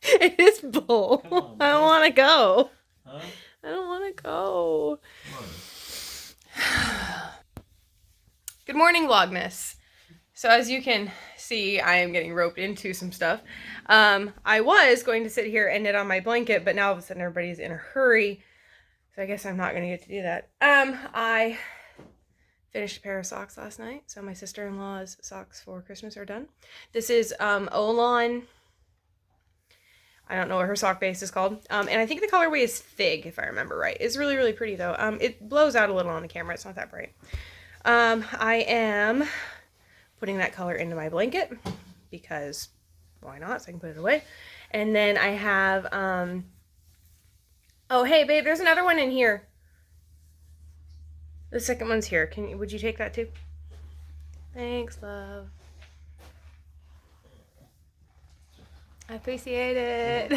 It is bull. On, I don't want to go. Huh? I don't want to go. Good morning, Vlogmas. So as you can see, I am getting roped into some stuff. I was going to sit here and knit on my blanket, but now all of a sudden everybody's in a hurry. So I guess I'm not going to get to do that. I finished a pair of socks last night. So my sister-in-law's socks for Christmas are done. This is Olan. I don't know what her sock base is called. And I think the colorway is Fig, if I remember right. It's really, really pretty, though. It blows out a little on the camera. It's not that bright. I am putting that color into my blanket because why not? So I can put it away. And then I have, oh, hey, babe, there's another one in here. The second one's here. Would you take that, too? Thanks, love. I appreciate it.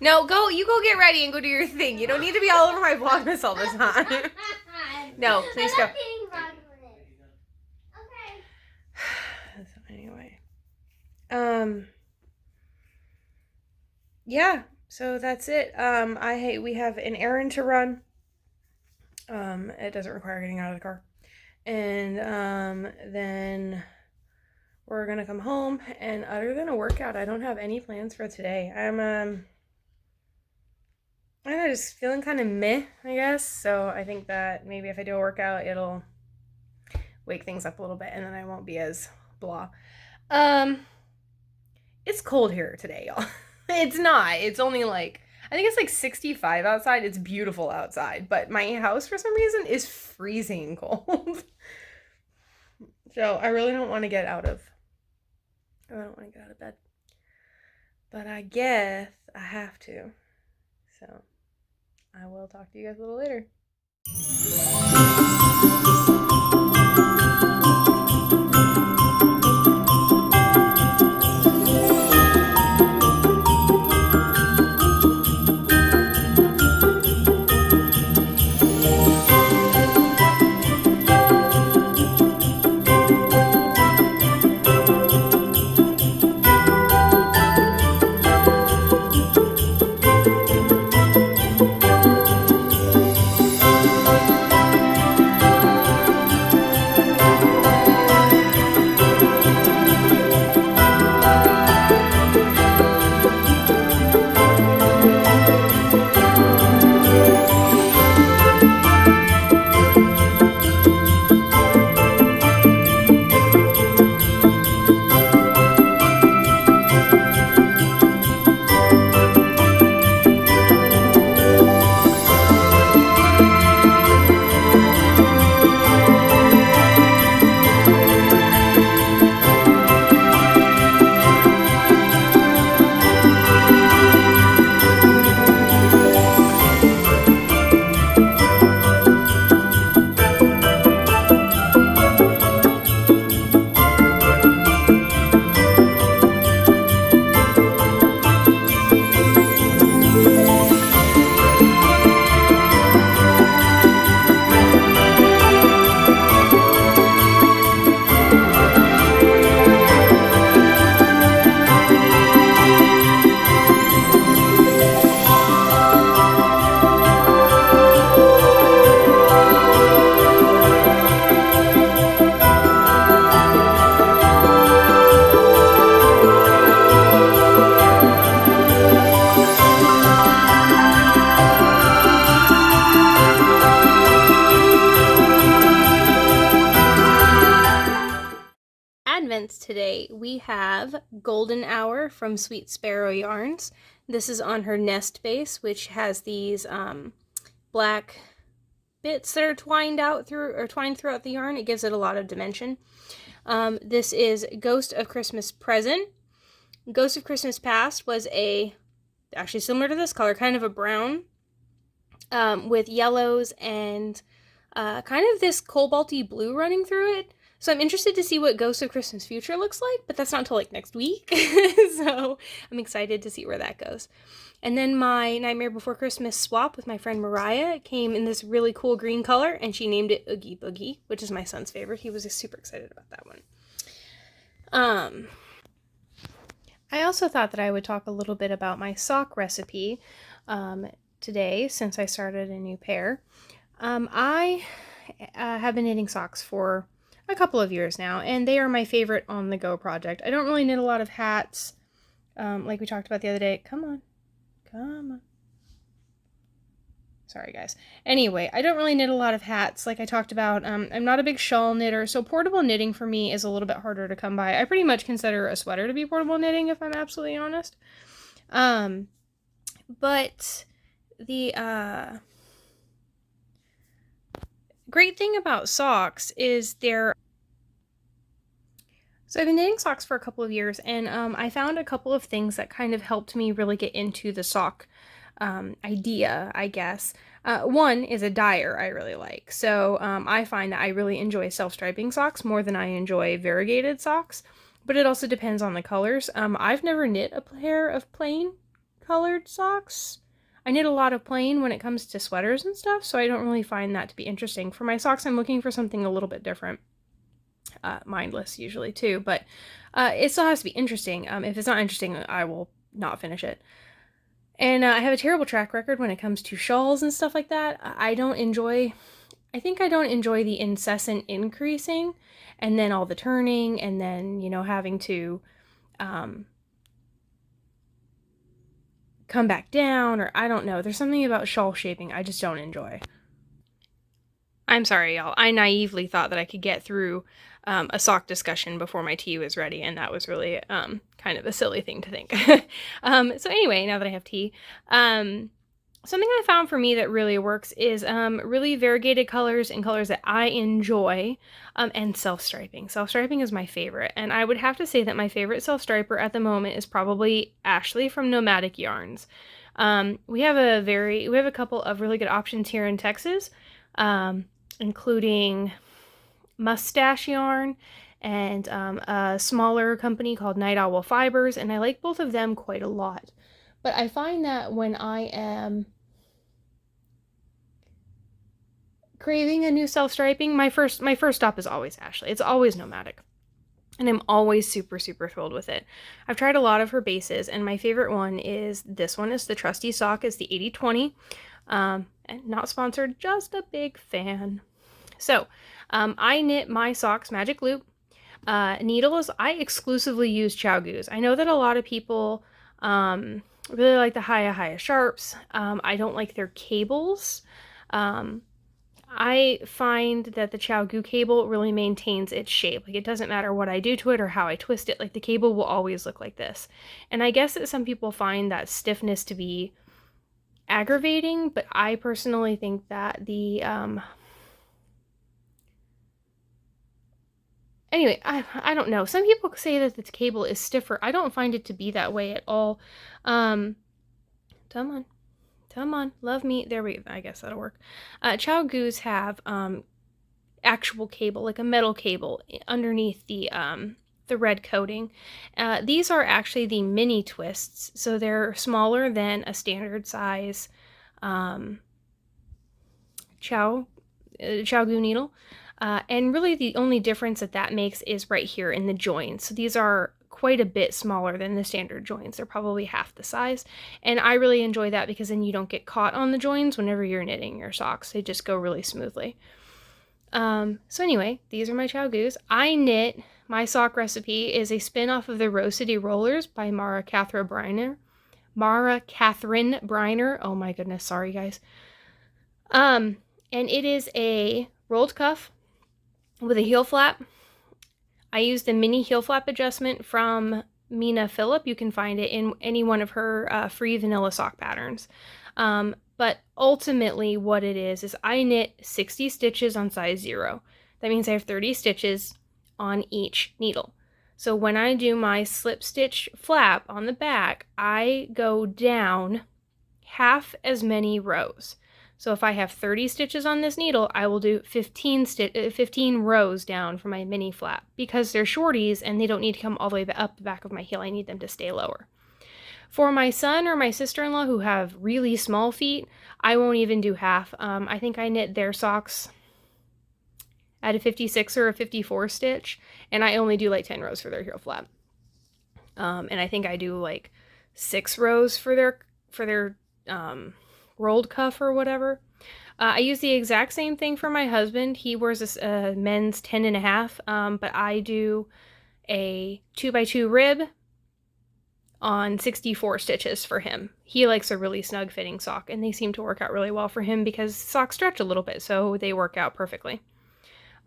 No, you go get ready and go do your thing. You don't need to be all over my Vlogmas all the time. No, please go. Okay. So anyway. Yeah, so that's it. We have an errand to run. It doesn't require getting out of the car. And then we're gonna come home, and other than a workout, I don't have any plans for today. I'm I don't know, just feeling kind of meh, I guess. So I think that maybe if I do a workout, it'll wake things up a little bit, and then I won't be as blah. It's cold here today, y'all. It's not. It's only like, I think it's like 65 outside. It's beautiful outside, but my house for some reason is freezing cold. So I really don't want to get out of bed. But I guess I have to. So I will talk to you guys a little later. have Golden Hour from Sweet Sparrow Yarns. This is on her nest base, which has these black bits that are twined throughout the yarn. It gives it a lot of dimension. This is Ghost of Christmas Present. Ghost of Christmas Past was actually similar to this color, kind of a brown, with yellows and kind of this cobalty blue running through it. So I'm interested to see what Ghost of Christmas Future looks like, but that's not until like next week. So I'm excited to see where that goes. And then my Nightmare Before Christmas swap with my friend Mariah came in this really cool green color, and she named it Oogie Boogie, which is my son's favorite. He was super excited about that one. I also thought that I would talk a little bit about my sock recipe today, since I started a new pair. I have been knitting socks for a couple of years now, and they are my favorite on-the-go project. I don't really knit a lot of hats, like we talked about the other day. Come on. Sorry, guys. Anyway, I don't really knit a lot of hats like I talked about. I'm not a big shawl knitter, so portable knitting for me is a little bit harder to come by. I pretty much consider a sweater to be portable knitting, if I'm absolutely honest. But the great thing about socks is So I've been knitting socks for a couple of years, and I found a couple of things that kind of helped me really get into the sock idea, I guess. One is a dyer I really like. So I find that I really enjoy self-striping socks more than I enjoy variegated socks, but it also depends on the colors. I've never knit a pair of plain colored socks. I knit a lot of plain when it comes to sweaters and stuff, so I don't really find that to be interesting. For my socks, I'm looking for something a little bit different. Mindless usually too, but it still has to be interesting. If it's not interesting, I will not finish it. And I have a terrible track record when it comes to shawls and stuff like that. I don't enjoy the incessant increasing and then all the turning and then, having to come back down, or I don't know. There's something about shawl shaping I just don't enjoy. I'm sorry, y'all. I naively thought that I could get through a sock discussion before my tea was ready, and that was really kind of a silly thing to think. So anyway, now that I have tea, something I found for me that really works is really variegated colors and colors that I enjoy, and self-striping. Self-striping is my favorite, and I would have to say that my favorite self-striper at the moment is probably Ashley from Nomadic Yarns. We have a couple of really good options here in Texas, including Mustache Yarn and a smaller company called Night Owl Fibers, and I like both of them quite a lot. But I find that when I am craving a new self-striping, my first stop is always Ashley. It's always Nomadic. And I'm always super, super thrilled with it. I've tried a lot of her bases, and my favorite one is this one. It's the Trusty Sock. It's the 80/20. And not sponsored, just a big fan. So, I knit my socks magic loop. Needles, I exclusively use ChowGoos. I know that a lot of people really like the Hiya Sharps. I don't like their cables. I find that the ChowGoo cable really maintains its shape. Like, it doesn't matter what I do to it or how I twist it. Like, the cable will always look like this. And I guess that some people find that stiffness to be aggravating, but I personally think that the anyway, I don't know. Some people say that the cable is stiffer. I don't find it to be that way at all. Come on, love me. There we go. I guess that'll work. ChowGoos have actual cable, like a metal cable underneath the red coating. These are actually the mini twists, so they're smaller than a standard size ChowGoo needle. And really the only difference that makes is right here in the joints. So these are quite a bit smaller than the standard joints. They're probably half the size. And I really enjoy that because then you don't get caught on the joints whenever you're knitting your socks. They just go really smoothly. So anyway, these are my ChowGoos. I knit, my sock recipe is a spin-off of the Rose City Rollers by Mara Catherine Briner. Oh my goodness, sorry guys. And it is a rolled cuff with a heel flap, I use the mini heel flap adjustment from Mina Phillip. You can find it in any one of her free vanilla sock patterns. But ultimately what it is I knit 60 stitches on size 0. That means I have 30 stitches on each needle. So when I do my slip stitch flap on the back, I go down half as many rows. So if I have 30 stitches on this needle, I will do 15 rows down for my mini flap because they're shorties and they don't need to come all the way up the back of my heel. I need them to stay lower. For my son or my sister-in-law who have really small feet, I won't even do half. I think I knit their socks at a 56 or a 54 stitch, and I only do like 10 rows for their heel flap. And I think I do like 6 rows for their rolled cuff or whatever. I use the exact same thing for my husband. He wears a men's 10.5, but I do a 2x2 rib on 64 stitches for him. He likes a really snug fitting sock, and they seem to work out really well for him because socks stretch a little bit, so they work out perfectly.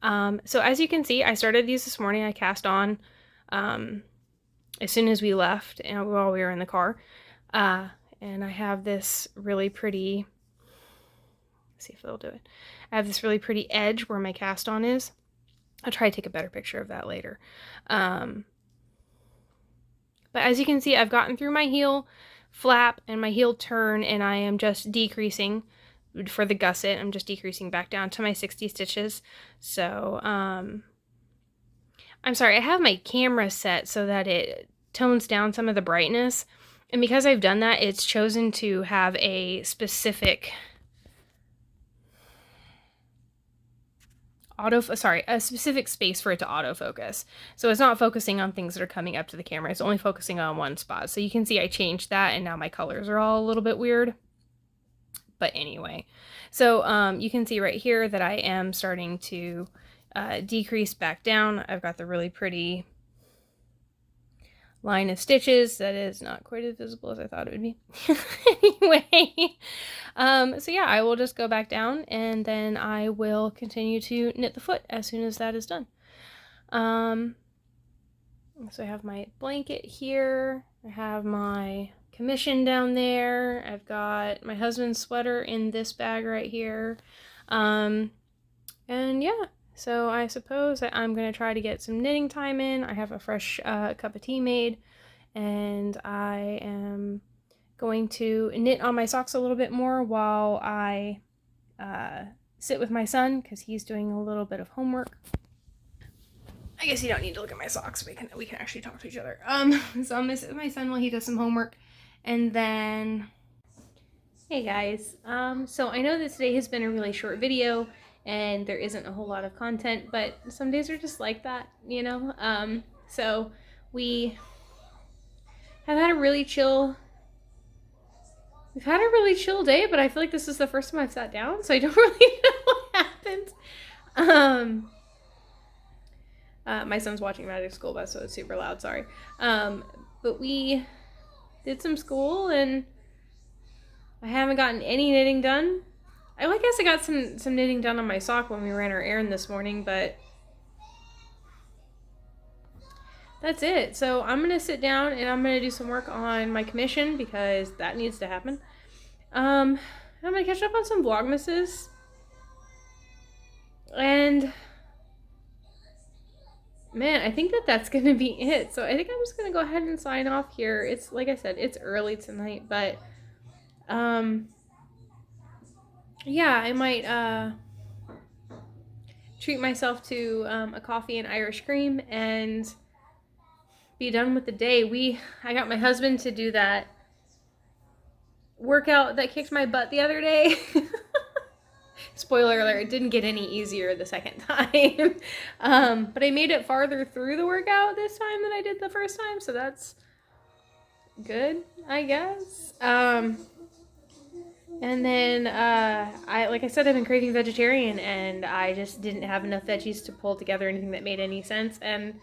So as you can see, I started these this morning. I cast on as soon as we left and while we were in the car. And I have this really pretty, let's see if it'll do it. I have this really pretty edge where my cast on is. I'll try to take a better picture of that later. But as you can see, I've gotten through my heel flap and my heel turn, and I am just decreasing for the gusset. I'm just decreasing back down to my 60 stitches. So, I'm sorry, I have my camera set so that it tones down some of the brightness. And because I've done that, it's chosen to have a specific a specific space for it to autofocus. So it's not focusing on things that are coming up to the camera. It's only focusing on one spot. So you can see I changed that, and now my colors are all a little bit weird. But anyway, so you can see right here that I am starting to decrease back down. I've got the really pretty line of stitches that is not quite as visible as I thought it would be. Anyway, so yeah, I will just go back down, and then I will continue to knit the foot as soon as that is done. So I have my blanket here, I have my commission down there, I've got my husband's sweater in this bag right here, and yeah. So I suppose that I'm going to try to get some knitting time in. I have a fresh cup of tea made, and I am going to knit on my socks a little bit more while I sit with my son because he's doing a little bit of homework. I guess you don't need to look at my socks. We can actually talk to each other. So I'm gonna sit with my son while he does some homework, and then hey guys. So I know that today has been a really short video, and there isn't a whole lot of content, but some days are just like that, you know? So we have had a really chill, we've had a really chill day, but I feel like this is the first time I've sat down, so I don't really know what happened. My son's watching Magic School Bus, so it's super loud, sorry. But we did some school, and I haven't gotten any knitting done. I guess I got some knitting done on my sock when we ran our errand this morning, but that's it. So I'm going to sit down and I'm going to do some work on my commission because that needs to happen. I'm going to catch up on some Vlogmases. And man, I think that's going to be it. So I think I'm just going to go ahead and sign off here. It's, like I said, it's early tonight, but yeah, I might treat myself to a coffee and Irish cream and be done with the day. I got my husband to do that workout that kicked my butt the other day. Spoiler alert, it didn't get any easier the second time. But I made it farther through the workout this time than I did the first time, so that's good, I guess. And then, like I said, I've been craving vegetarian, and I just didn't have enough veggies to pull together anything that made any sense. And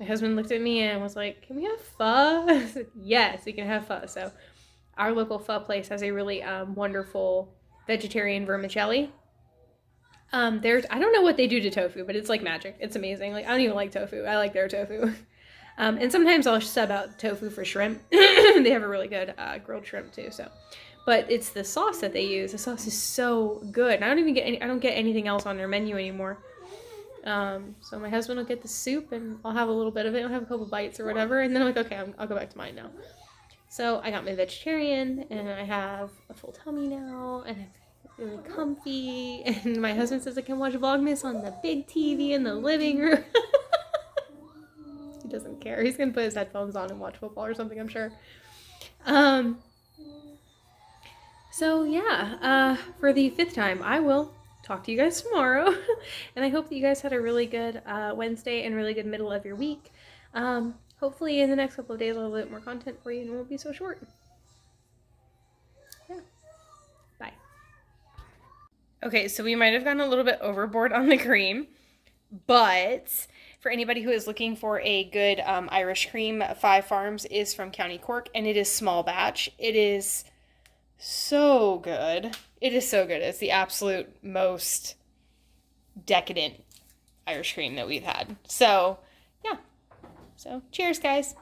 my husband looked at me and was like, "Can we have pho?" I said, "Yes, we can have pho." So our local pho place has a really wonderful vegetarian vermicelli. I don't know what they do to tofu, but it's like magic. It's amazing. Like I don't even like tofu. I like their tofu. And sometimes I'll sub out tofu for shrimp. They have a really good grilled shrimp too. So, but it's the sauce that they use. The sauce is so good. And I don't get anything else on their menu anymore. So my husband will get the soup, and I'll have a little bit of it. I'll have a couple bites or whatever, and then I'm like, okay, I'll go back to mine now. So I got my vegetarian, and I have a full tummy now, and I'm really comfy. And my husband says I can watch Vlogmas on the big TV in the living room. He doesn't care. He's gonna put his headphones on and watch football or something, I'm sure. So yeah, for the 5th time, I will talk to you guys tomorrow. And I hope that you guys had a really good Wednesday and really good middle of your week. Hopefully in the next couple of days I'll have a bit more content for you and it won't be so short. Yeah. Bye. Okay, so we might have gone a little bit overboard on the cream, but for anybody who is looking for a good Irish cream, Five Farms is from County Cork, and it is small batch. It is so good. It is so good. It's the absolute most decadent Irish cream that we've had. So, yeah. So, cheers, guys.